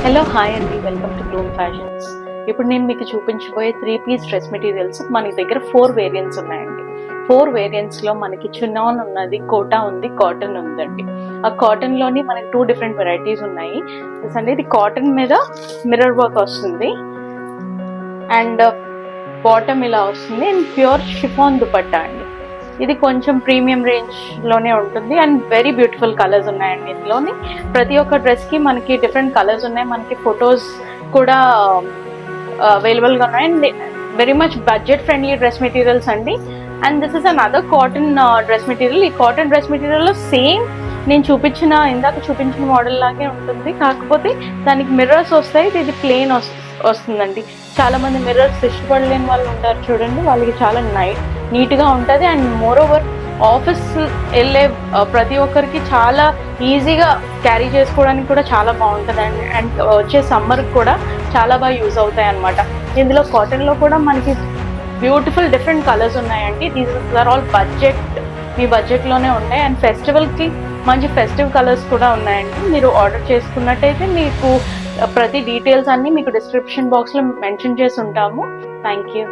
Hello hi అండి, welcome to Bloom fashions. ఇప్పుడు నేను మీకు చూపించబోయే 3-పీస్ డ్రెస్ మెటీరియల్స్ మన దగ్గర 4 వేరియంట్స్ ఉన్నాయండి. 4 వేరియంట్స్లో మనకి చిన్నాన్ ఉన్నది, కోటా ఉంది, కాటన్ ఉందండి. ఆ కాటన్లోని మనకి 2 డిఫరెంట్ వెరైటీస్ ఉన్నాయి. అంటే ఇది కాటన్ మీద మిర్రర్ వర్క్ వస్తుంది అండ్ బాటమ్ ఇలా వస్తుంది అండ్ ప్యూర్ షిఫాన్ దుపట్టా అండి. ఇది కొంచెం ప్రీమియం రేంజ్లోనే ఉంటుంది అండ్ వెరీ బ్యూటిఫుల్ కలర్స్ ఉన్నాయండి. ఇందులోని ప్రతి ఒక్క డ్రెస్కి మనకి డిఫరెంట్ కలర్స్ ఉన్నాయి. మనకి ఫొటోస్ కూడా అవైలబుల్గా ఉన్నాయి and very much budget friendly dress materials అండి. And this is another cotton dress material. ఈ కాటన్ డ్రెస్ మెటీరియల్లో సేమ్ నేను ఇందాక చూపించిన మోడల్ లాగే ఉంటుంది, కాకపోతే దానికి మిర్రర్స్ వస్తాయి. ఇది ప్లెయిన్ వస్తుందండి. చాలా మంది మిర్రర్స్ ఇష్టపడలేని వాళ్ళు ఉంటారు చూడండి, వాళ్ళకి చాలా నీట్గా ఉంటుంది. అండ్ మోర్ ఓవర్ ఆఫీస్ వెళ్ళే ప్రతి ఒక్కరికి చాలా ఈజీగా క్యారీ చేసుకోవడానికి కూడా చాలా బాగుంటుంది అండ్ వచ్చే సమ్మర్కి కూడా చాలా బాగా యూజ్ అవుతాయి అన్నమాట. ఇందులో కాటన్లో కూడా మనకి బ్యూటిఫుల్ డిఫరెంట్ కలర్స్ ఉన్నాయండి. దీస్ ఆర్ ఆల్ మీ బడ్జెట్లోనే ఉంటాయి అండ్ ఫెస్టివల్కి మంచి ఫెస్టివ్ కలర్స్ కూడా ఉన్నాయండి. మీరు ఆర్డర్ చేసుకున్నట్టయితే మీకు ప్రతి డీటెయిల్స్ అన్నీ మీకు డిస్క్రిప్షన్ బాక్స్లో మెన్షన్ చేసి ఉంటాము. Thank you.